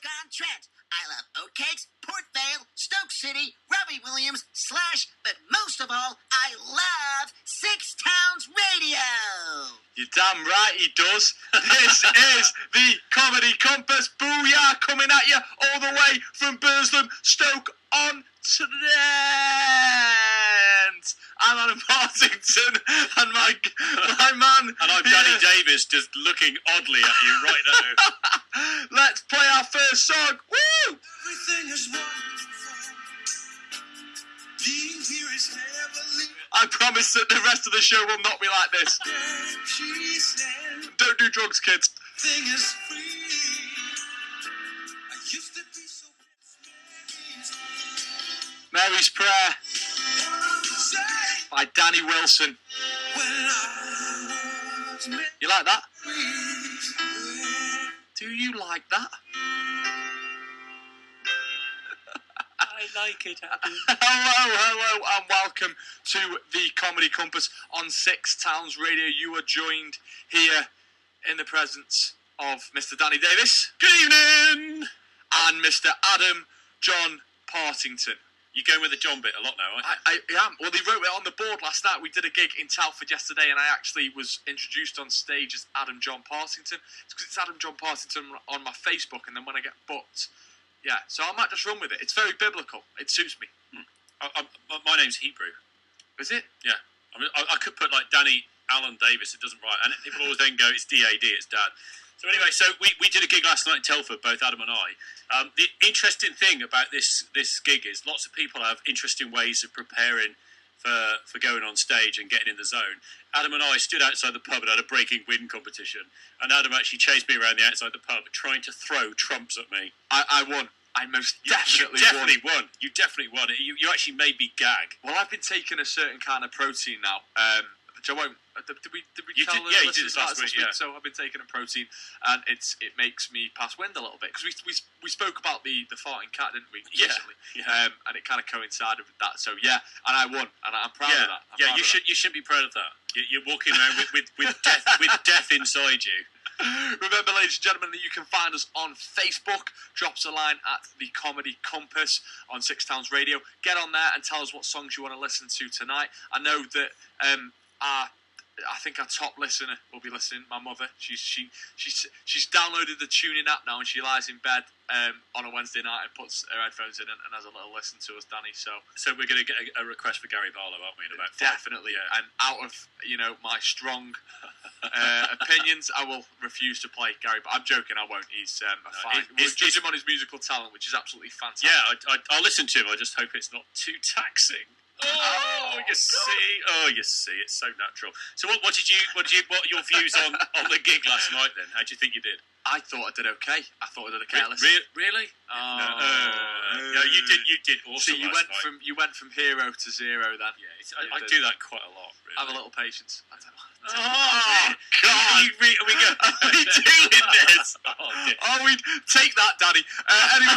Stoke-on-Trent. I love oatcakes, Port Vale, Stoke City, Robbie Williams, but most of all, I love Six Towns Radio. You're damn right he does. This is the Comedy Compass. Booyah, coming at you all the way from Burslem, Stoke-on-Trent. I'm Adam Partington, and my man... And I'm Danny Davis, just looking oddly at you right now. Let's play our first song. Woo! Everything is wonderful. Being here is heavenly. I promise that the rest of the show will not be like this. She said, Don't do drugs, kids. thing is free. I used to be so Mary's Prayer say by Danny Wilson. when I was married. You like that? Do you like that? I like it, Adam. Hello, and welcome to the Comedy Compass on Six Towns Radio. You are joined here in the presence of Mr. Danny Davis. Good evening! And Mr. Adam John Partington. You're going with the John bit a lot now, aren't you? I am. Well, they wrote it on the board last night. We did a gig in Telford yesterday, and I actually was introduced on stage as Adam John Partington. It's because it's Adam John Partington on my Facebook, and then when I get booked, yeah. So I might just run with it. It's very biblical. It suits me. My name's Hebrew. Is it? Yeah. I mean, I could put like Danny Allen Davis. It doesn't write. And people always then go, it's DAD, it's Dad. So anyway, so we did a gig last night in Telford, both Adam and I. The interesting thing about this gig is lots of people have interesting ways of preparing for going on stage and getting in the zone. Adam and I stood outside the pub and had a breaking wind competition. And Adam actually chased me around the outside the pub trying to throw trumps at me. I won. I most definitely won. You definitely won. You actually made me gag. Well, I've been taking a certain kind of protein now, which I won't. Did we You tell did- the yeah, you listeners did last about this week, yeah. So I've been taking a protein, and it makes me pass wind a little bit because we spoke about the farting cat, didn't we? Yeah, Recently? yeah. And it kind of coincided with that. So yeah, and I won, and I'm proud of that. I'm proud You of that. shouldn't be proud of that. You're walking around with death inside you. Remember, ladies and gentlemen, that you can find us on Facebook. Drop us a line at the Comedy Compass on Six Towns Radio. Get on there and tell us what songs you want to listen to tonight. I know that I think our top listener will be listening. My mother, she's downloaded the TuneIn app now, and she lies in bed on a Wednesday night and puts her headphones in and has a little listen to us, Danny. So we're going to get a request for Gary Barlow, aren't we? In about definitely, yeah. And out of my strong opinions, I will refuse to play Gary. But I'm joking, I won't. He's fine. We'll judge him on his musical talent, which is absolutely fantastic. Yeah, I'll listen to him. I just hope it's not too taxing. You see, it's so natural. So what are your views on the gig last night then? How do you think you did? I thought I did okay. Really? No, you did awesome. So you last went night. you went from hero to zero then. Yeah, I do that quite a lot. Really. Have a little patience. I don't know. Oh God! Are we doing this? Oh, we take that, Daddy. Anyway.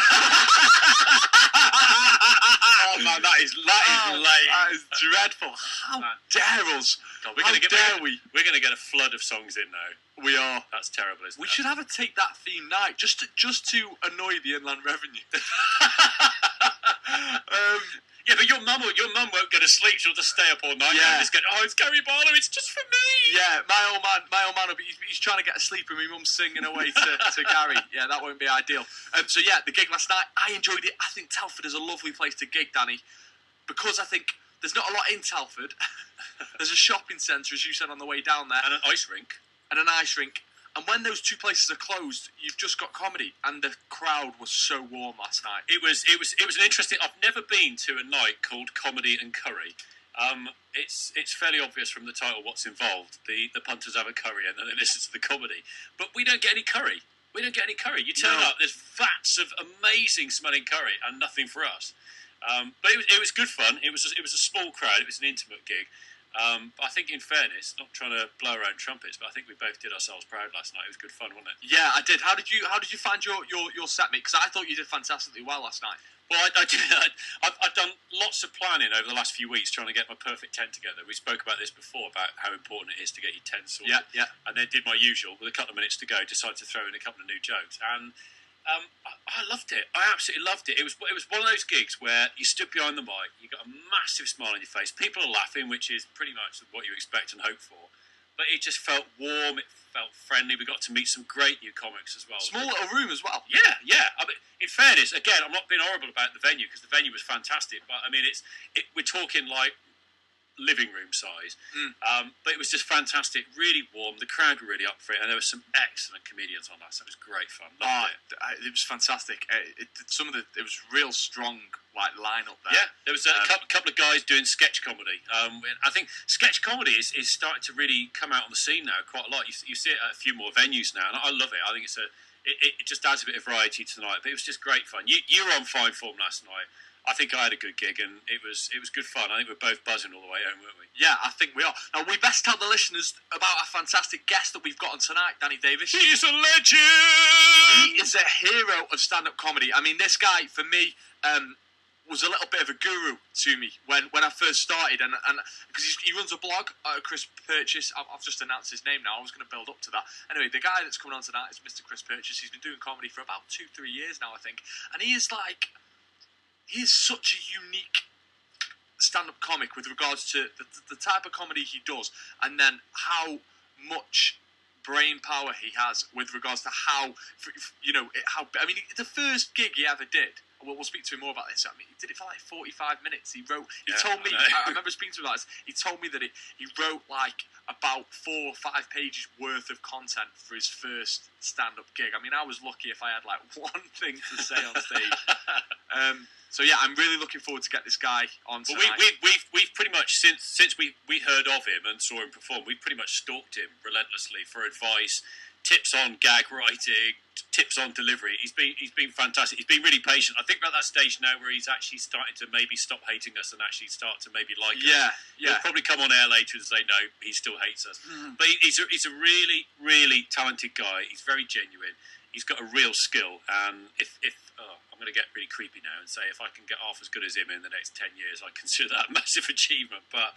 Oh man, that is lame. That is dreadful. How dare us? God, We're going to get a flood of songs in now. We are. That's terrible, isn't it? We should have a Take That theme night just to annoy the Inland Revenue. Yeah, but your mum won't go to sleep. She'll just stay up all night and just go, it's Gary Barlow, it's just for me. Yeah, my old man will be, he's trying to get asleep and my mum's singing away to Gary. Yeah, that won't be ideal. So yeah, the gig last night, I enjoyed it. I think Telford is a lovely place to gig, Danny, because I think there's not a lot in Telford. There's a shopping centre, as you said on the way down there. And an ice rink. And when those two places are closed, you've just got comedy. And the crowd was so warm last night. It was an interesting. I've never been to a night called Comedy and Curry. It's fairly obvious from the title what's involved. The punters have a curry and then they listen to the comedy. But we don't get any curry. You turn up, there's vats of amazing smelling curry and nothing for us. But it was good fun. It was a small crowd. It was an intimate gig. I think, in fairness, not trying to blow our own trumpets, but I think we both did ourselves proud last night. It was good fun, wasn't it? Yeah, I did. How did you find your set, mate? Because I thought you did fantastically well last night. Well, I've done lots of planning over the last few weeks trying to get my perfect tent together. We spoke about this before, about how important it is to get your tent sorted. Yeah. And then did my usual, with a couple of minutes to go, decided to throw in a couple of new jokes. And I loved it. I absolutely loved it. It was one of those gigs where you stood behind the mic, you got a massive smile on your face. People are laughing, which is pretty much what you expect and hope for. But it just felt warm. It felt friendly. We got to meet some great new comics as well. Small little room as well. Yeah. I mean, in fairness, again, I'm not being horrible about the venue because the venue was fantastic. But I mean, we're talking like living room size. But it was just fantastic, really warm. The crowd were really up for it, and there were some excellent comedians on that, so it was great fun. Loved it. It was fantastic. It was real strong lineup there. Yeah, there was a couple of guys doing sketch comedy. I think sketch comedy is starting to really come out on the scene now quite a lot. You see it at a few more venues now, and I love it. I think it just adds a bit of variety to the night. But it was just great fun. You were on fine form last night. I think I had a good gig, and it was good fun. I think we're both buzzing all the way home, weren't we? Yeah, I think we are. Now, we best tell the listeners about our fantastic guest that we've got on tonight, Danny Davis. He's a legend! He is a hero of stand-up comedy. I mean, this guy, for me, was a little bit of a guru to me when I first started, and because he runs a blog, Chris Purchase. I've just announced his name now. I was going to build up to that. Anyway, the guy that's coming on tonight is Mr. Chris Purchase. He's been doing comedy for about 2-3 years now, I think, and he is such a unique stand-up comic with regards to the type of comedy he does, and then how much brain power he has with regards to how I mean, the first gig he ever did. We'll speak to him more about this. I mean, he did it for like 45 minutes. He told me. I remember speaking to him about this. He told me that he wrote like about 4 or 5 pages worth of content for his first stand-up gig. I mean, I was lucky if I had like one thing to say on stage. So yeah, I'm really looking forward to get this guy on tonight. Well, we've pretty much since we heard of him and saw him perform, we've pretty much stalked him relentlessly for advice, tips on gag writing, tips on delivery. He's been fantastic. He's been really patient. I think we're at that stage now where he's actually starting to maybe stop hating us and actually start to maybe like us. Yeah. He'll probably come on air later and say no, he still hates us. But he's a really, really talented guy. He's very genuine. He's got a real skill, and if I'm going to get really creepy now and say if I can get half as good as him in the next 10 years, I consider that a massive achievement. But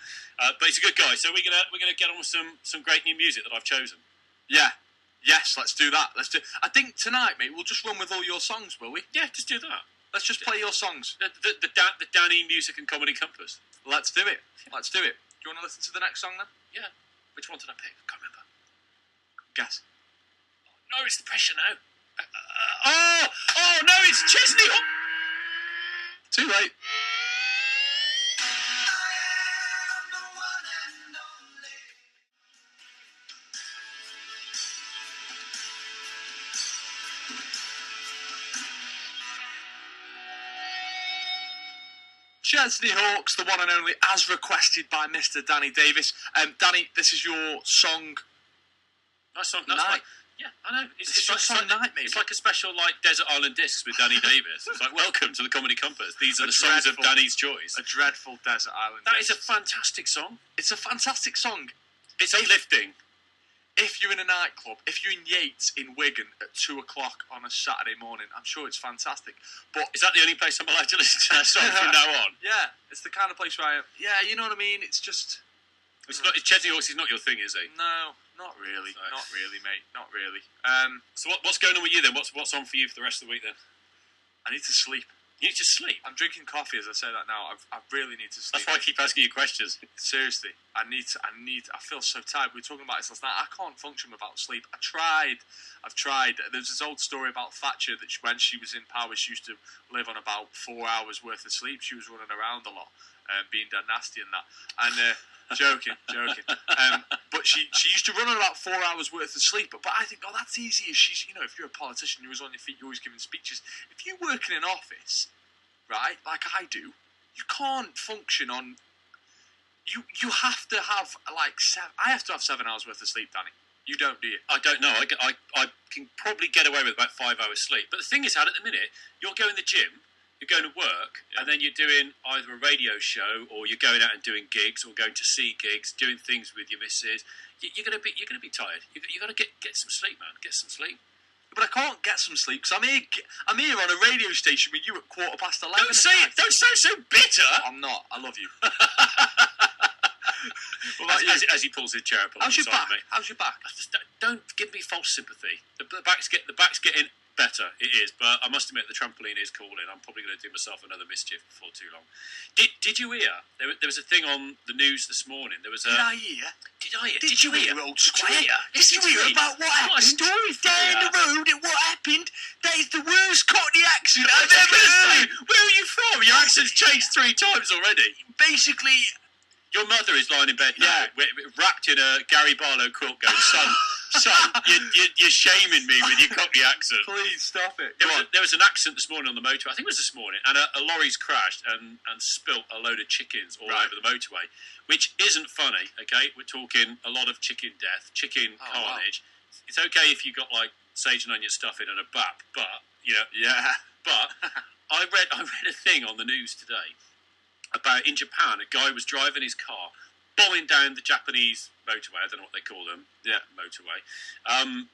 he's a good guy, so we're gonna get on with some great new music that I've chosen. Yeah. Yes, let's do that. I think tonight, mate, we'll just run with all your songs, will we? Yeah, just do that. Let's just play your songs. The Danny Music and Comedy Compass. Let's do it. Do you want to listen to the next song then? Yeah. Which one did I pick? I can't remember. Guess. No, it's the pressure now. Oh no, it's Chesney. Too late. Chesney Hawks, the one and only, as requested by Mr. Danny Davis. Danny, this is your song. Nice song. Night. Yeah, I know. It's like Night, mate. It's like a special Desert Island Discs with Danny Davis. It's like, welcome to the Comedy Compass. These are the songs of Danny's choice. A dreadful Desert Island That Discs. is a fantastic song. It's a fantastic song. It's uplifting. If you're in a nightclub, if you're in Yates in Wigan at 2 o'clock on a Saturday morning, I'm sure it's fantastic. But is that the only place I'm allowed to listen to that song from now on? Yeah, it's the kind of place where you know what I mean? It's just... It's Chesney Hawks is not your thing, is he? No, not really. So. Not really, mate. Not really. So what's going on with you then? What's on for you for the rest of the week then? I need to sleep. You need to sleep? I'm drinking coffee as I say that now. I really need to sleep. That's why I keep asking you questions. Seriously, I feel so tired. We were talking about this last night. I can't function without sleep. I've tried. There's this old story about Thatcher that when she was in power, she used to live on about 4 hours worth of sleep. She was running around a lot, being dead nasty and that. And joking. But she used to run on about 4 hours worth of sleep. But I think, that's easy. She's, if you're a politician, you're always on your feet, you're always giving speeches. If you work in an office, right, like I do, you can't function on. You have to have I have to have 7 hours worth of sleep, Danny. You don't, do you? I don't know. I can probably get away with about 5 hours sleep. But the thing is, at the minute, you're going to the gym, you're going to work, and then you're doing either a radio show or you're going out and doing gigs or going to see gigs, doing things with your missus. You're going to be tired. You got to get some sleep, man. Get some sleep. But I can't get some sleep because I'm here on a radio station with you at 11:15. Don't say it. Don't sound so bitter. I'm not. I love you. As he pulls his chair up. How's your back? Don't give me false sympathy. The back's getting better. It is, but I must admit the trampoline is calling. I'm probably going to do myself another mischief before too long. Did you hear? There was a thing on the news this morning. There was a. Did I hear? Did you hear? Old Squire? Did you hear about what I've got a happened story for down you. the road and what happened? That is the worst Cockney accent I I've was ever going to say, heard. where are you from? Your accent's changed 3 times already. Basically, Your mother is lying in bed now, Yeah. wrapped in a Gary Barlow quilt, going, son, you're shaming me with your Cockney accent. please stop it. There was an accident this morning on the motorway. I think it was this morning, and a lorry's crashed and spilt a load of chickens all Right. over the motorway, which isn't funny. Okay, we're talking a lot of chicken death, chicken carnage. Wow. It's okay if you got like sage and onion stuffing and a bap, but Yeah. But I read a thing on the news today about in Japan, a guy was driving his car, bombing down the Japanese motorway. I don't know what they call them. Yeah. Motorway.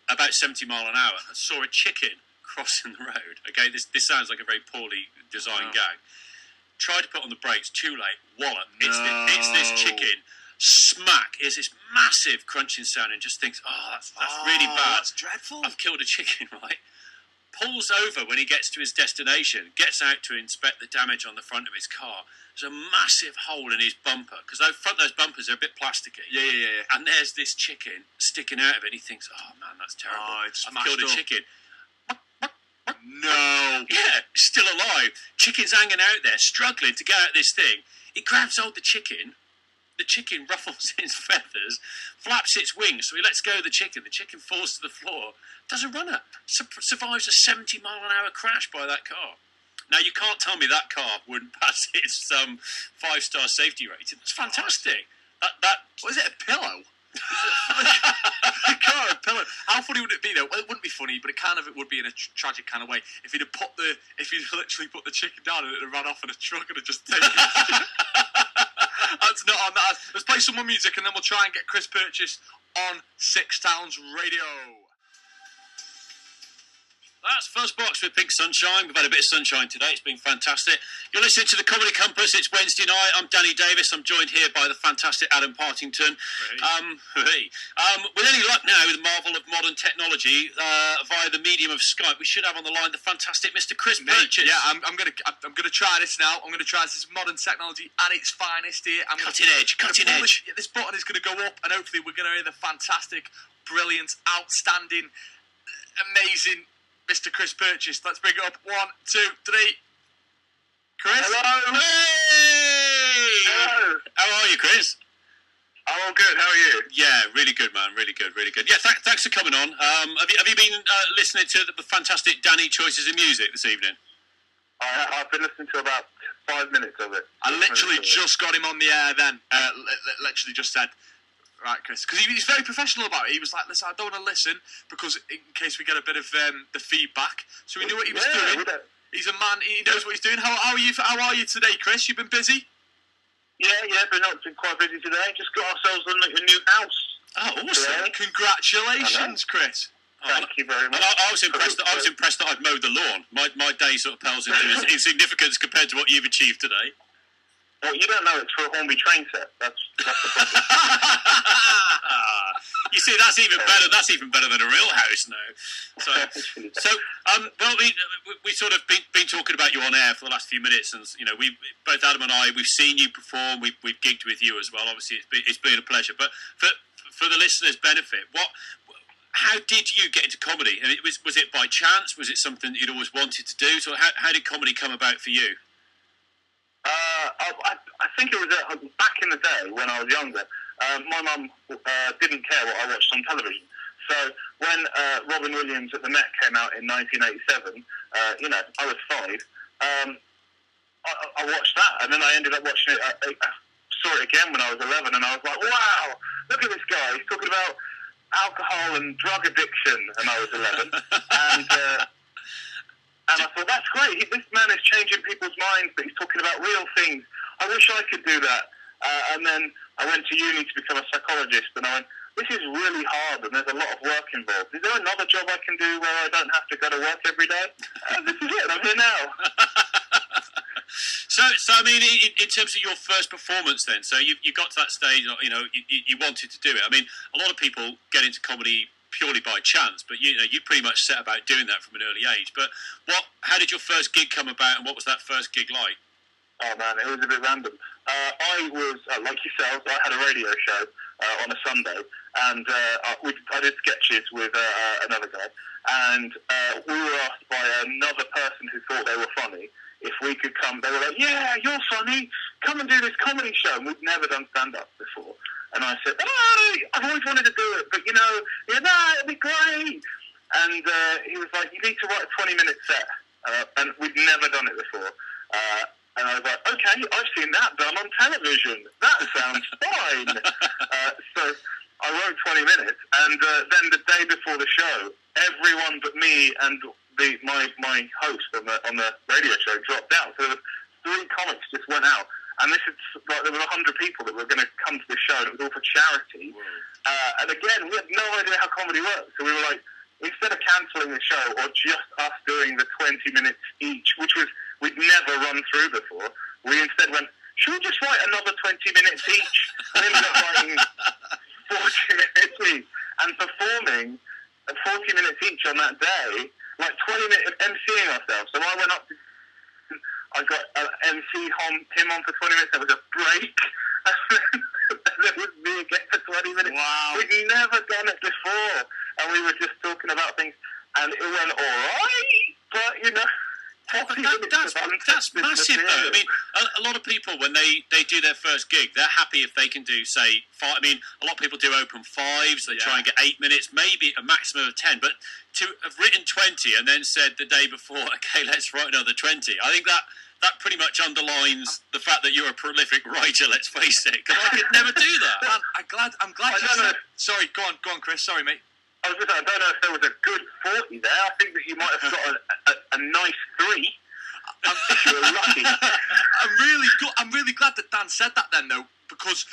About 70 mile an hour. And saw a chicken crossing the road. Okay, this sounds like a very poorly designed gag. Tried to put on the brakes. Too late. Wallop. It's this chicken. Smack. Is this massive crunching sound, and just thinks, that's really bad. That's dreadful. I've killed a chicken, right? Pulls over when he gets to his destination, gets out to inspect the damage on the front of his car. There's a massive hole in his bumper, because those bumpers are a bit plasticky. Yeah. And there's this chicken sticking out of it, and he thinks, oh man, that's terrible. Oh, it's I've killed a smashed up. chicken. No. Yeah, still alive. Chicken's hanging out there, struggling to get out this thing. He grabs hold of the chicken. The chicken ruffles its feathers, flaps its wings, so he lets go of the chicken. The chicken falls to the floor. Does a runner. Survives a 70 mile an hour crash by that car. Now, you can't tell me that car wouldn't pass its 5-star safety rating. That's fantastic. That Was it a pillow? A car, a pillow. How funny would it be though? Well, it wouldn't be funny, but it would be in a tragic kind of way if he'd literally put the chicken down and it had ran off in a truck and had just taken it. That's not on that. Let's play some more music and then we'll try and get Chris Purchase on Six Towns Radio. That's First Box with Pink Sunshine. We've had a bit of sunshine today. It's been fantastic. You're listening to the Comedy Compass. It's Wednesday night. I'm Danny Davis. I'm joined here by the fantastic Adam Partington. With any luck now, with the marvel of modern technology, via the medium of Skype, we should have on the line the fantastic Mr. Chris Purchase. Yeah, I'm gonna try this now. I'm gonna try this modern technology at its finest here. Cutting edge. This button is gonna go up, and hopefully we're gonna hear the fantastic, brilliant, outstanding, amazing Mr. Chris Purchase. Let's bring it up. 1, 2, 3. Chris? Hello. Hey! Hello. How are you, Chris? I'm all good. How are you? Yeah, really good, man. Really good. Yeah, thanks for coming on. Have you been listening to the fantastic Danny choices of music this evening? I've been listening to about 5 minutes of it. I literally just got him on the air then. Literally just said, right, Chris, because he's very professional about it. He was like, listen, I don't want to listen because in case we get a bit of the feedback. So he knew what he was doing. He's a man. He knows what he's doing. How are you today, Chris? You've been busy? Yeah, been quite busy today. Just got ourselves a new house. Oh, awesome! Today. Congratulations, Chris. Thank you very much. And I was impressed. I was impressed that I'd mowed the lawn. My day sort of pales into insignificance compared to what you've achieved today. Well, you don't know it's for a Hornby train set. That's the problem. You see, that's even better. That's even better than a real house now. Well, we sort of been talking about you on air for the last few minutes, and we both Adam and I, we've seen you perform. We've gigged with you as well. Obviously, it's been a pleasure. But for the listeners' benefit, how did you get into comedy? I mean, was it by chance? Was it something that you'd always wanted to do? So how did comedy come about for you? I think it was back in the day when I was younger. My mum didn't care what I watched on television. So when Robin Williams at the Met came out in 1987, I was 5. I watched that, and then I ended up watching it. I saw it again when I was 11, and I was like, wow, look at this guy. He's talking about alcohol and drug addiction, and I was 11. And I thought, that's great. This man is changing people's minds, but he's talking about real things. I wish I could do that. And then I went to uni to become a psychologist, and I went, this is really hard, and there's a lot of work involved. Is there another job I can do where I don't have to go to work every day? This is it. I'm here now. So I mean, in terms of your first performance, then, so you got to that stage, you wanted to do it. I mean, a lot of people get into comedy purely by chance, but you pretty much set about doing that from an early age. But how did your first gig come about, and what was that first gig like? Oh man, it was a bit random. I was like yourselves. I had a radio show on a Sunday, and I did sketches with another guy, and we were asked by another person who thought they were funny if we could come. They were like, "Yeah, you're funny. Come and do this comedy show." And we'd never done stand-up before, and I said, "Oh, I've always wanted to do it, but it'd be great." And he was like, "You need to write a 20-minute set," and we'd never done it before. And I was like, "Okay, I've seen that done on television. That sounds fine." So I wrote 20 minutes, and then the day before the show, everyone but me and my host on the radio show dropped out. So there were 3 comics just went out, and there were 100 people that were going to come to the show, and it was all for charity. And again, we had no idea how comedy works, so we were like, instead of cancelling the show or just us doing the 20 minutes each, which was we'd never run through before, we instead went, should we just write another 20 minutes each? And ended up writing 40 minutes each and performing 40 minutes each on that day, like 20 minutes MCing ourselves. So I went up to, I got MC him on for 20 minutes, there was a break, and then it was me again for 20 minutes. Wow. We'd never done it before, and we were just talking about things, and it went alright, but That's massive though. I mean, a lot of people, when they do their first gig, they're happy if they can do, say, 5. I mean, a lot of people do open 5s, they try and get 8 minutes, maybe a maximum of 10, but to have written 20 and then said the day before, okay, let's write another 20, I think that pretty much underlines the fact that you're a prolific writer, let's face it, because I could never do that. Man, I'm glad you said... Sorry, go on, Chris. Sorry, mate. I was just saying, I don't know if there was a good 40 there. I think that you might have got a nice 3. You're lucky. I'm really glad that Dan said that then, though, because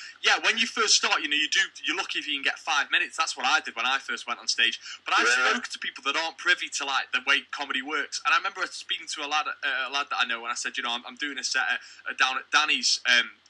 when you first start, you're lucky if you can get 5 minutes. That's what I did when I first went on stage. But I've spoken to people that aren't privy to like the way comedy works, and I remember speaking to a lad that I know, and I said, I'm doing a set down at Danny's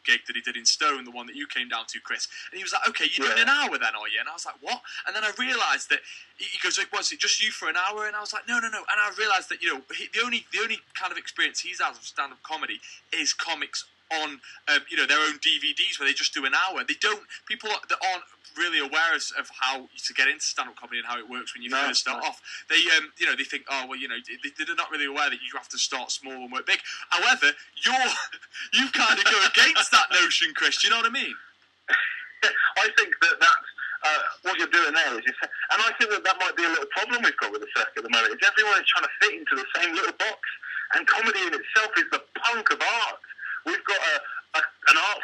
gig that he did in Stone, the one that you came down to, Chris, and he was like, "Okay, you're doing an hour then, are you?" And I was like, "What?" And then I realised that he goes, like, "Was it just you for an hour?" And I was like, "No." And I realised that the only kind of experience he's had of stand-up comedy is comics on their own DVDs where they just do an hour. They don't, people that aren't really aware of how to get into stand-up comedy and how it works when you first start off, they they think, they're not really aware that you have to start small and work big. However, you kind of go against that notion, Chris. Do you know what I mean? I think that's what you're doing there is, and I think that might be a little problem we've got with the circuit at the moment. Is everyone is trying to fit into the same little box, and comedy in itself is the punk of art. We've got an art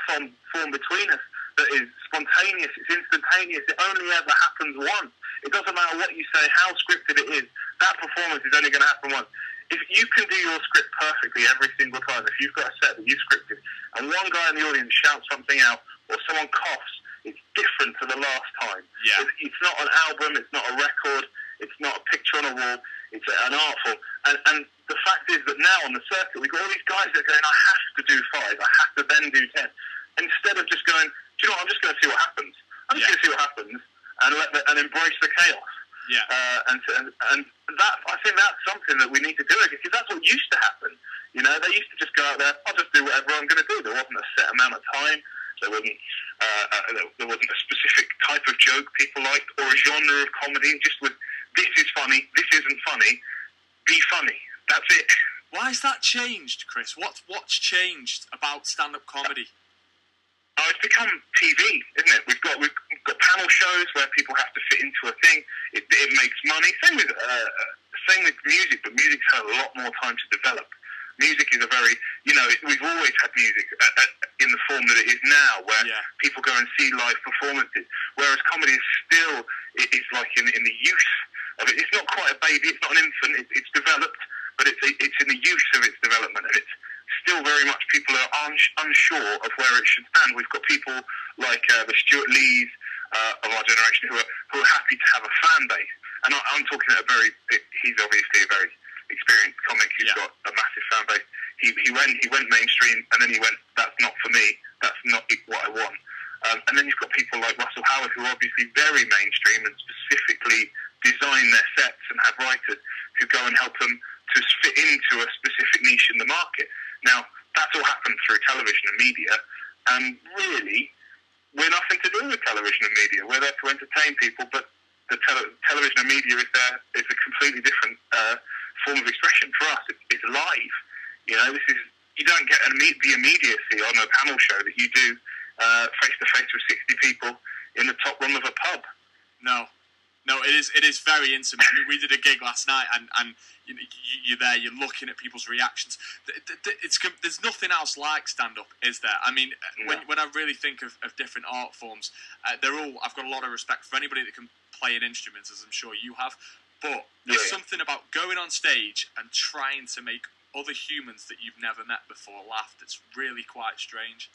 form between us that is spontaneous, it's instantaneous, it only ever happens once. It doesn't matter what you say, how scripted it is, that performance is only going to happen once. If you can do your script perfectly every single time, if you've got a set that you've scripted, and one guy in the audience shouts something out, or someone coughs, it's different to the last time. Yeah. It's not an album, it's not a record, it's not a picture on a wall, it's an art form. And the fact is that now on the circuit, we've got all these guys that are going, I have to do 5, I have to then do 10. Instead of just going, do you know what, I'm just going to see what happens. I'm just going to see what happens and embrace the chaos. Yeah. And that, I think that's something that we need to do, because that's what used to happen. They used to just go out there, I'll just do whatever I'm going to do. There wasn't a set amount of time. There wasn't a specific type of joke people liked or a genre of comedy. Just with, this is funny, this isn't funny, be funny. That's it. Why has that changed, Chris? What's changed about stand-up comedy? It's become TV, isn't it? We've got panel shows where people have to fit into a thing. It makes money. Same with music, but music's had a lot more time to develop. Music is a very, we've always had music in the form that it is now, where people go and see live performances. Whereas comedy is still, it's like in the youth of it. It's not quite a baby. It's not an infant. It's developed, but it's in the youth of its development, and it's still very much people are unsure of where it should stand. We've got people like the Stuart Lees of our generation who are happy to have a fan base, and I'm talking at he's obviously a very experienced comic who's got a massive fan base. He went mainstream, and then he went, that's not for me, that's not what I want. And then you've got people like Russell Howard who are obviously very mainstream and specific specifically design their sets and have writers who go and help them to fit into a specific niche in the market. Now, that's all happened through television and media, and really, we're nothing to do with television and media. We're there to entertain people, but the television and media is a completely different form of expression. For us, it's live. You know, you don't get the immediacy on a panel show that you do face to face with 60 people in the top room of a pub. No, it is very intimate. I mean, we did a gig last night, and you're there, you're looking at people's reactions. There's nothing else like stand-up, is there? I mean, when I really think of different art forms, I've got a lot of respect for anybody that can play an instrument, as I'm sure you have. But there's something about going on stage and trying to make other humans that you've never met before laugh that's really quite strange.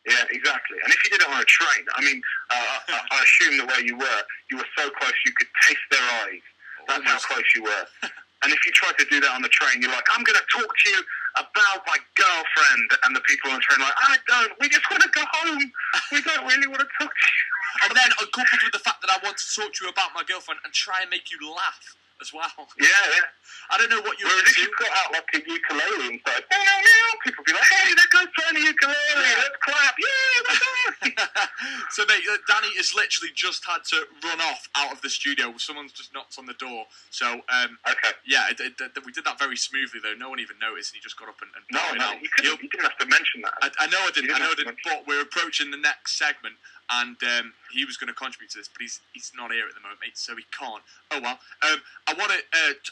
Yeah, exactly. And if you did it on a train, I mean, I assume that where you were so close you could taste their eyes. That's how close you were. And if you tried to do that on the train, you're like, I'm going to talk to you about my girlfriend. And the people on the train are like, we just want to go home. We don't really want to talk to you. And then coupled with the fact that I want to talk to you about my girlfriend and try and make you laugh as well. Yeah. I don't know what you're Whereas if you got out like a ukulele and started, people would be like, hey, that guy's playing a ukulele, let's clap, So, mate, Danny has literally just had to run off out of the studio. Someone's just knocked on the door. So, yeah, we did that very smoothly, though. No one even noticed, and he just got up and No, you didn't have to mention that. I know I didn't, but we're approaching the next segment, and he was going to contribute to this, but he's not here at the moment, mate, so he can't. Oh, well. I want to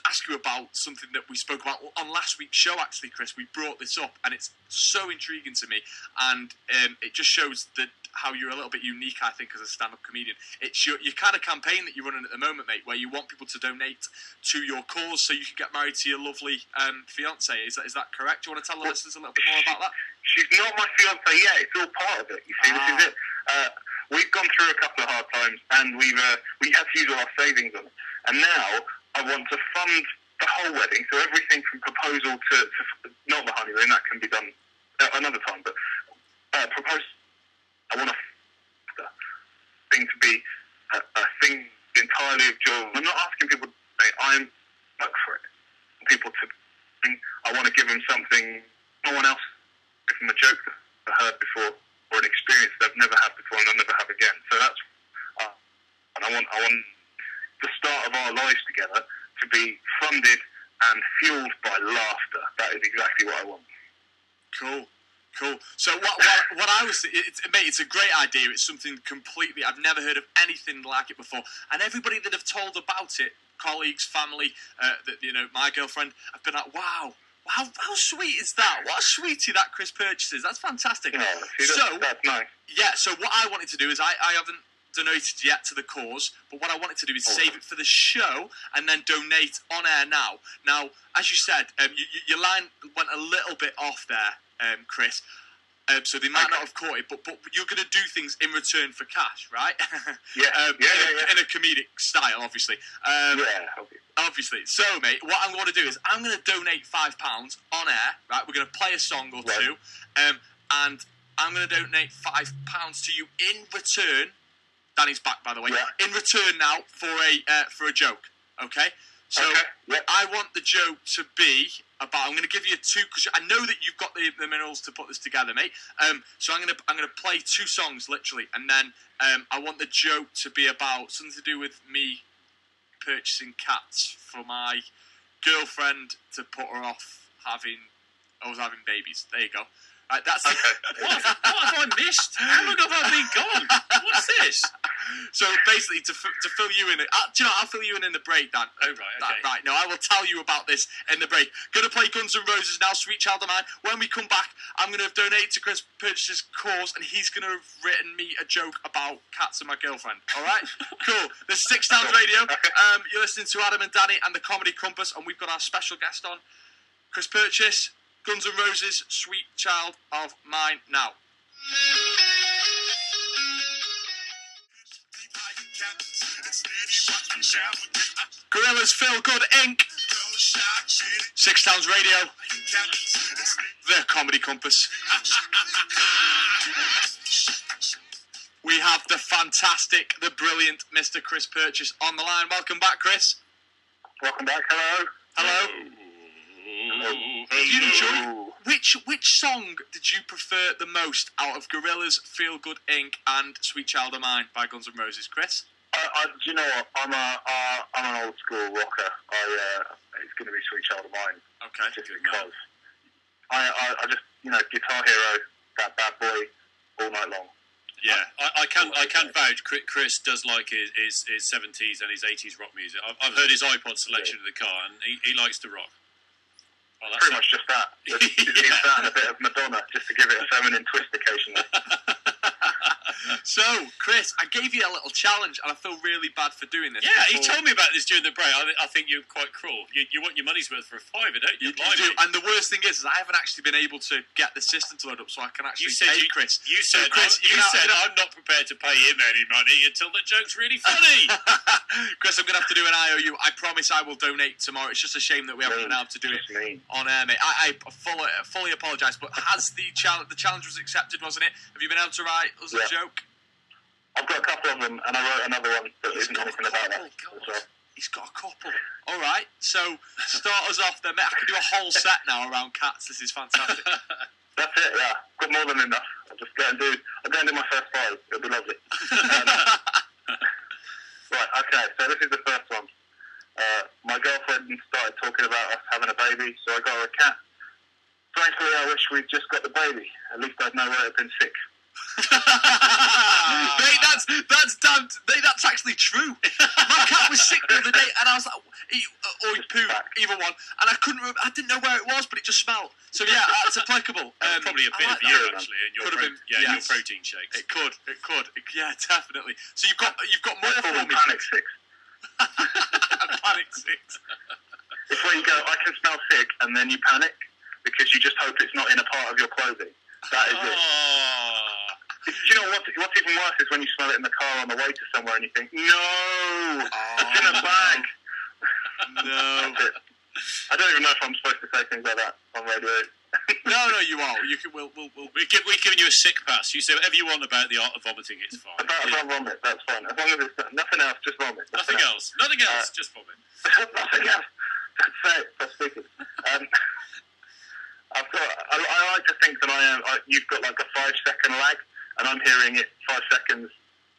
ask you about something that we spoke about on last week's show, actually, Chris. We brought this up, and it's so intriguing to me, and it just shows how you're a little bit unique, I think, as a stand-up comedian. It's your kind of campaign that you're running at the moment, mate, where you want people to donate to your cause so you can get married to your lovely fiancée. Is that correct? Do you want to tell the listeners a little bit more about that? She's not my fiancée yet. It's all part of it. You see, this is it. We've gone through a couple of hard times, and we had to use all our savings on it. And now I want to fund the whole wedding, so everything from proposal to not the honeymoon, that can be done another time, but proposal. I want a thing to be a thing entirely of joy. I'm not asking people to say, I'm work for it. People to think, I want to give them something no one else, give them a joke that I've heard before, or an experience they've never had before and they'll never have again. So that's, and I want the start of our lives together to be funded and fueled by laughter. That is exactly what I want. Cool. So what I was thinking, mate, it's a great idea. It's something completely, I've never heard of anything like it before. And everybody that I've told about it, colleagues, family, my girlfriend, I've been like, wow, how sweet is that? What a sweetie that Chris Purchase is. That's fantastic. Yeah, that's nice. Yeah, so what I wanted to do is I haven't donated yet to the cause, but what I wanted to do is save it for the show and then donate on air now. Now, as you said, your line went a little bit off there, Chris. So they might not have caught it, but you're going to do things in return for cash, right? Yeah. In a comedic style, obviously. Obviously. So, mate, what I'm going to do is I'm going to donate £5 on air, right? We're going to play a song or two, and I'm going to donate £5 to you in return. Danny's back, by the way. Yeah. In return now for a joke, okay? So I want the joke to be about. I'm going to give you two because I know that you've got the minerals to put this together, mate. So I'm going to play two songs literally, and then I want the joke to be about something to do with me purchasing cats for my girlfriend to put her off having babies. There you go. Right, that's what have I missed? How long have I been gone? What's this? So basically, to fill you in, do you know? I'll fill you in the break, Dan. Oh right, okay. Right. No, I will tell you about this in the break. Going to play Guns N' Roses now, Sweet Child of Mine. When we come back, I'm going to donate to Chris Purchase's cause, and he's going to have written me a joke about cats and my girlfriend. All right, cool. This is 6 Towns Radio. You're listening to Adam and Danny and the Comedy Compass, and we've got our special guest on, Chris Purchase. Guns N' Roses, Sweet Child of Mine now. Gorillaz Feel Good Inc. 6 Towns Radio. The Comedy Compass. we have the fantastic, the brilliant Mr. Chris Purchase on the line. Welcome back, Chris. Welcome back. Hello. Hello. Did you enjoy? Which song did you prefer the most out of Gorillaz, Feel Good Inc. and Sweet Child of Mine by Guns N' Roses, Chris? Do you know what? I'm an old school rocker. It's going to be Sweet Child of Mine. Okay. Just because I just Guitar Hero, that bad boy, all night long. Yeah, I can vouch. Chris does like his 70s and his 80s rock music. I've heard his iPod selection in the car, and he likes to rock. Oh, that's Pretty much just that. It's that and a bit of Madonna, just to give it a feminine twist occasionally. So, Chris, I gave you a little challenge, and I feel really bad for doing this. Yeah, he told me about this during the break. I think you're quite cruel. You want your money's worth for a fiver, don't you? You do, and the worst thing is I haven't actually been able to get the system to load up, so I can actually pay Chris. You said, Chris, I'm not prepared to pay him any money until the joke's really funny. Chris, I'm going to have to do an IOU. I promise I will donate tomorrow. It's just a shame that we haven't been able to do it on air, mate. I fully apologise, but has the challenge was accepted, wasn't it? Have you been able to write us a joke? I've got a couple of them, and I wrote another one that isn't anything about that. So. He's got a couple. All right, so start us off then, mate. I can do a whole set now around cats. This is fantastic. That's it, yeah. Got more than enough. I'll go and do my first 5. It'll be lovely. Right, okay, so this is the first one. My girlfriend started talking about us having a baby, so I got her a cat. Frankly, I wish we'd just got the baby. At least I'd know where it had been sick. Mate, that's actually true. My cat was sick the other day, and I was like, or he pooed, either one, and I didn't know where it was, but it just smelled. So yeah, that's applicable. Probably a bit of you actually, in your your protein shakes. It could, yeah, definitely. So you've got more for me. Panic 6. Panic 6. It's where you go, I can smell sick, and then you panic because you just hope it's not in a part of your clothing. That is it. Do you know what's even worse is when you smell it in the car on the way to somewhere and you think, no, it's in a bag. No. That's it. I don't even know if I'm supposed to say things like that on radio. No, you are. We've given you a sick pass. You say whatever you want about the art of vomiting. It's fine. About vomit, that's fine. As long as it's nothing else, just vomit. Nothing else, just vomit. Nothing else. That's it. That's speaking. I like to think that you've got like a 5-second lag, and I'm hearing it 5 seconds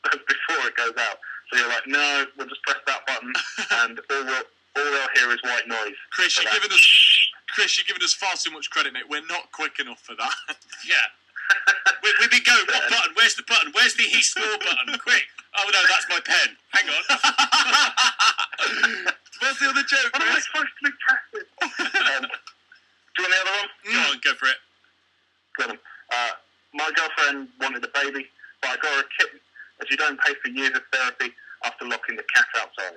before it goes out. So you're like, no, we'll just press that button, and all they'll hear is white noise. Chris, you're giving us far too much credit, mate. We're not quick enough for that. Yeah. We've been going, what button? Where's the button? Where's the he swore button? Quick. Oh no, that's my pen. Hang on. What's the other joke, What am I supposed to be pressing? Do you want the other one? Go on, go for it. Got him. My girlfriend wanted a baby, but I got her a kitten, as you don't pay for years of therapy after locking the cat outside.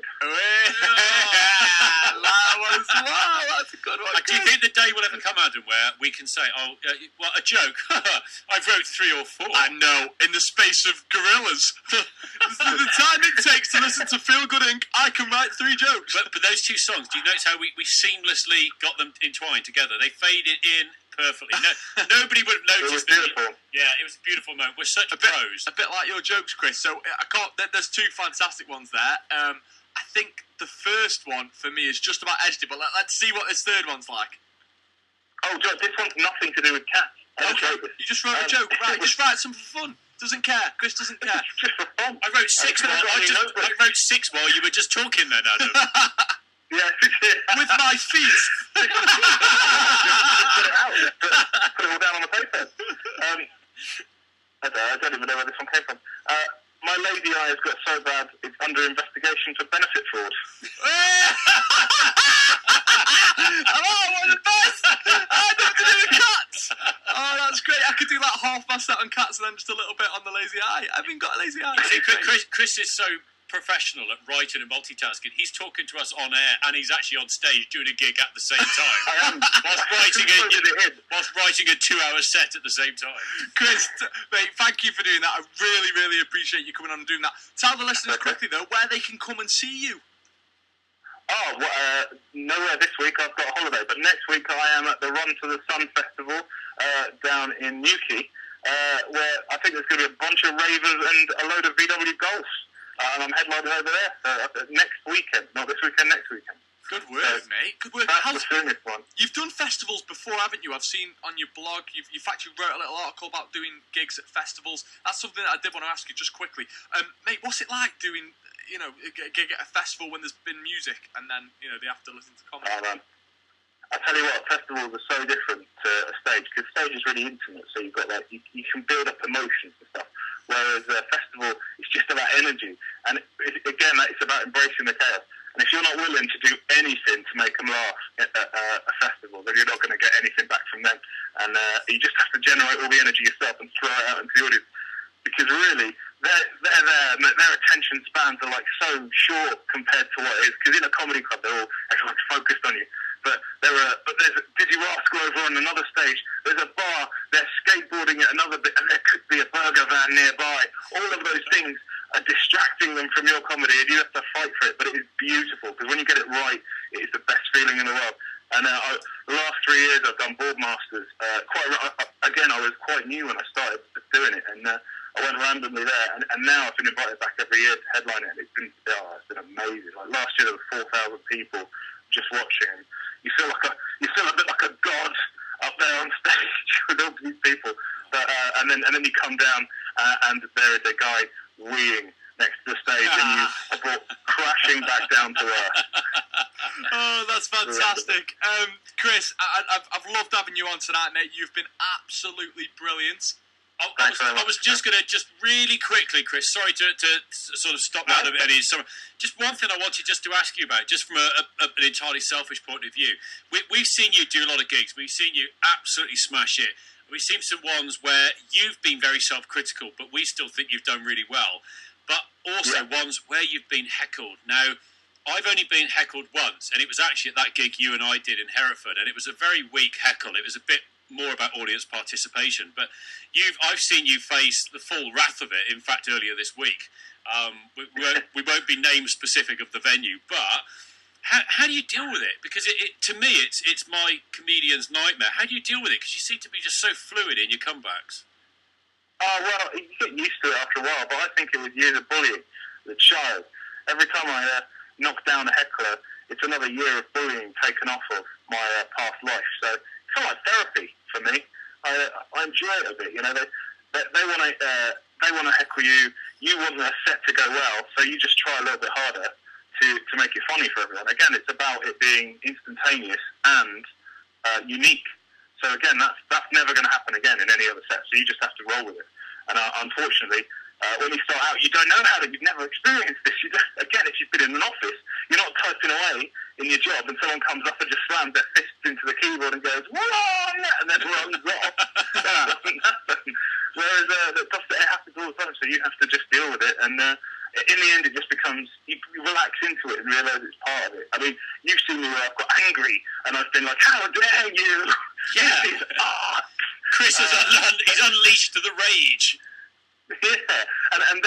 Wow, that's a good one. Do you think the day will ever come, Adam, where we can say, a joke? I wrote 3 or 4. I know, in the space of Gorillaz. The time it takes to listen to Feel Good Inc., I can write 3 jokes. But those 2 songs, do you notice how we seamlessly got them entwined together? They faded in perfectly. Nobody would have noticed. It was beautiful. Yeah, it was a beautiful moment. We're such pros. A bit like your jokes, Chris. So there's 2 fantastic ones there. I think the first one for me is just about edged it, but let's see what this third one's like. Oh, this one's nothing to do with cats. Okay, you just wrote a joke. Right, just write some for fun. Doesn't care. Chris doesn't care. Just for fun. I wrote 6 I wrote 6 while you were just talking then, Adam. Yeah. With my feet. Put it out. Put it all down on the paper. I don't even know where this one came from. My lady eye has got so bad it's under investigation for benefit fraud. Hello, one of the best. I know to do with cats. Oh, that's great. I could do like half my set on cats and then just a little bit on the lazy eye. I haven't got a lazy eye. See, Chris is so professional at writing and multitasking. He's talking to us on air and he's actually on stage doing a gig at the same time. I am. Whilst writing a 2-hour set at the same time. Chris, mate, thank you for doing that. I really, really appreciate you coming on and doing that. Tell the listeners quickly, though, where they can come and see you. Nowhere this week. I've got a holiday. But next week I am at the Run to the Sun Festival down in Newquay. where I think there's going to be a bunch of ravers and a load of VW Golfs. And I'm headlining over there next weekend. Not this weekend, next weekend. Good work, mate. Good work. That's the soonest one. You've done festivals before, haven't you? I've seen on your blog. In fact, you wrote a little article about doing gigs at festivals. That's something that I did want to ask you just quickly. Mate, what's it like doing, a gig at a festival when there's been music and then, they have to listen to comedy? Oh, man. I tell you what, festivals are so different to a stage, because stage is really intimate, so you've got you can build up emotions and stuff, whereas a festival is just about energy, and again, it's about embracing the chaos. And if you're not willing to do anything to make them laugh at a festival, then you're not going to get anything back from them. And you just have to generate all the energy yourself and throw it out into the audience. Because really, they're there, and their attention spans are so short compared to what it is. Because in a comedy club, everyone's focused on you. But there's Dizzy Rascal over on another stage. There's a bar. They're skateboarding at another bit, and there could be a burger van nearby. All of those things are distracting them from your comedy, and you have to fight for it. But it is beautiful, because when you get it right, it is the best feeling in the world. And the last 3 years, I've done Boardmasters. Again, I was quite new when I started doing it, and I went randomly there. And now I've been invited back every year to headline it. And it's been amazing. Like last year, there were 4,000 people just watching. And you feel a bit like a god up there on stage with all these people. But and then you come down, and there is a guy weeing next to the stage, and you are brought crashing back down to earth. Oh, that's fantastic. Chris, I've loved having you on tonight, mate. You've been absolutely brilliant. I was just going to, just really quickly, Chris, sorry to sort of stop out of any... Just one thing I wanted just to ask you about, just from an entirely selfish point of view. We've seen you do a lot of gigs. We've seen you absolutely smash it. We've seen some ones where you've been very self-critical, but we still think you've done really well. But also ones where you've been heckled. Now, I've only been heckled once, and it was actually at that gig you and I did in Hereford, and it was a very weak heckle. It was a bit more about audience participation, but I've seen you face the full wrath of it. In fact, earlier this week, we won't be name specific of the venue, but how do you deal with it? Because to me, it's my comedian's nightmare. How do you deal with it? Because you seem to be just so fluid in your comebacks. Well, you get used to it after a while, but I think it was years of bullying as a child. Every time I knock down a heckler, it's another year of bullying taken off of my past life. So it's kind of like therapy for me. I enjoy it a bit. They want to heckle you. You want the set to go well, so you just try a little bit harder to make it funny for everyone. Again, it's about it being instantaneous and unique. So again, that's never going to happen again in any other set. So you just have to roll with it. And unfortunately, when you start out, you don't know how to. You've never experienced this. Again, if you've been in an office, you're not typing away in your job, and someone comes up and just slams their fists into the keyboard and goes, "Whoa!" and then runs off. That doesn't happen. Whereas it happens all the time. So you have to just deal with it. And in the end, it just becomes, you relax into it and realise it's part of it. I mean, you've seen me where I've got angry and I've been like, "How dare you!" Yeah. This is art. Chris has he's unleashed the rage. Yeah, and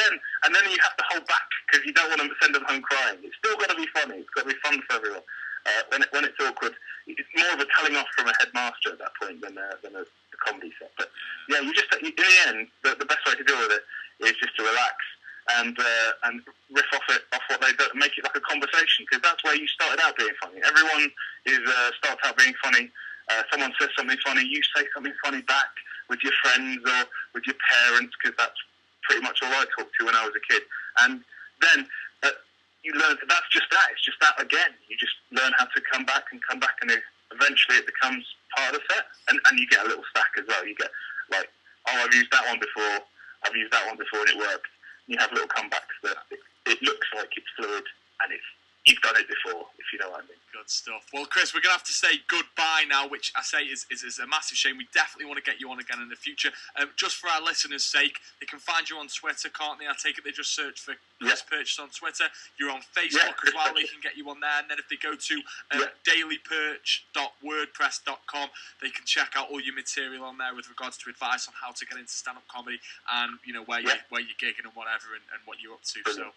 then you have to hold back because you don't want to send them home crying. It's still got to be funny. It's got to be fun for everyone. When it's awkward, it's more of a telling off from a headmaster at that point than a comedy set. But yeah, in the end, the best way to deal with it is just to relax and riff off what they do, make it like a conversation, because that's where you started out being funny. Everyone starts out being funny. Someone says something funny, you say something funny back with your friends or with your parents, because that's pretty much all I talked to when I was a kid. And then you learn that's just that. It's just that again. You just learn how to come back, and eventually it becomes part of the set. And you get a little stack as well. You get like, "Oh, I've used that one before. I've used that one before, and it worked." You have little comebacks that it looks like it's fluid, and you've done it before, if you know what I mean. Good stuff. Well, Chris, we're going to have to say goodbye now, which I say is a massive shame. We definitely want to get you on again in the future. Just for our listeners' sake, they can find you on Twitter, can't they? I take it they just search for Chris Purchase on Twitter. You're on Facebook as well. They can get you on there. And then if they go to dailyperch.wordpress.com, they can check out all your material on there with regards to advice on how to get into stand-up comedy and where you're gigging and whatever and what you're up to. So,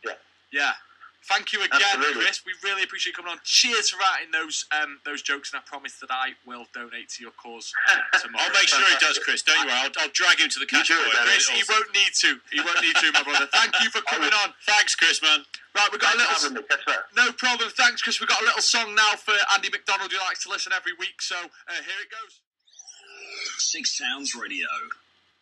yeah. Thank you again, Absolutely. Chris. We really appreciate you coming on. Cheers for writing those jokes, and I promise that I will donate to your cause tomorrow. I'll make sure he does, Chris. Don't you worry. I'll drag him to the cash do it, boy. Danny. Chris, he won't need to. He won't need to, my brother. Thank you for coming on. Thanks, Chris, man. Right, we've got a Thanks for little... having me. Catch that. No problem. Thanks, Chris. We've got a little song now for Andy McDonald, who likes to listen every week. So here it goes. Six Sounds Radio.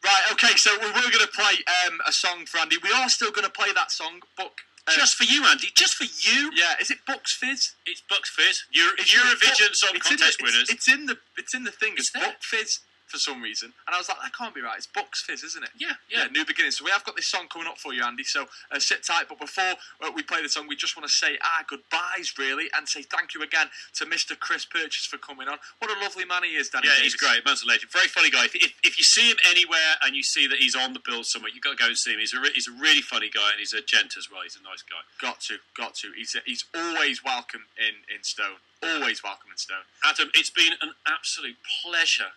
Right, okay, so we were going to play a song for Andy. We are still going to play that song, but... Just for you, Andy. Just for you. Yeah, is it Bucks Fizz? It's Bucks Fizz. It's Eurovision Song it's in Contest the- winners. It's in the thing. It's It's there. Buck Fizz for some reason, and I was like, that can't be right. It's Bucks Fizz, isn't it? Yeah. New Beginnings. So we have got this song coming up for you, Andy. So sit tight. But before we play the song, we just want to say our goodbyes, really, and say thank you again to Mr. Chris Purchase for coming on. What a lovely man he is, Danny. Yeah, Davis. he's great. Man's a legend. Very funny guy. If you see him anywhere and you see that he's on the bill somewhere, you've got to go and see him. He's a really funny guy, and he's a gent as well. He's a nice guy. Got to. He's always welcome in Stone. Always welcome in Stone. Adam, it's been an absolute pleasure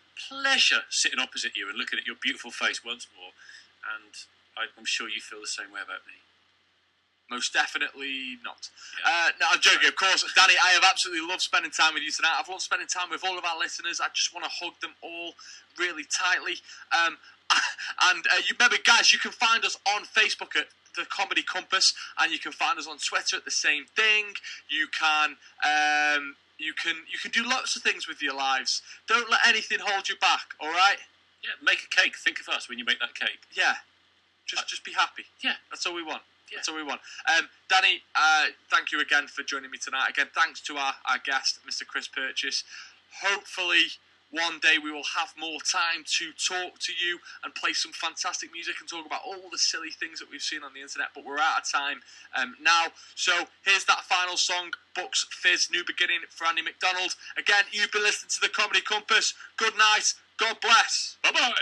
sitting opposite you and looking at your beautiful face once more. And I'm sure you feel the same way about me. Most definitely not. Yeah. No, I'm joking, of course. Danny, I have absolutely loved spending time with you tonight. I've loved spending time with all of our listeners. I just want to hug them all really tightly. And you remember, guys, you can find us on Facebook at The Comedy Compass, and you can find us on Twitter at the same thing. You can do lots of things with your lives. Don't let anything hold you back, all right? Yeah, make a cake. Think of us when you make that cake. Yeah. Just be happy. Yeah. That's all we want. Yeah. That's all we want. Danny, thank you again for joining me tonight. Again, thanks to our guest, Mr. Chris Purchase. Hopefully, one day we will have more time to talk to you and play some fantastic music and talk about all the silly things that we've seen on the internet, but we're out of time now. So here's that final song, Bucks Fizz, New Beginning for Andy McDonald. Again, you've been listening to The Comedy Compass. Good night. God bless. Bye-bye.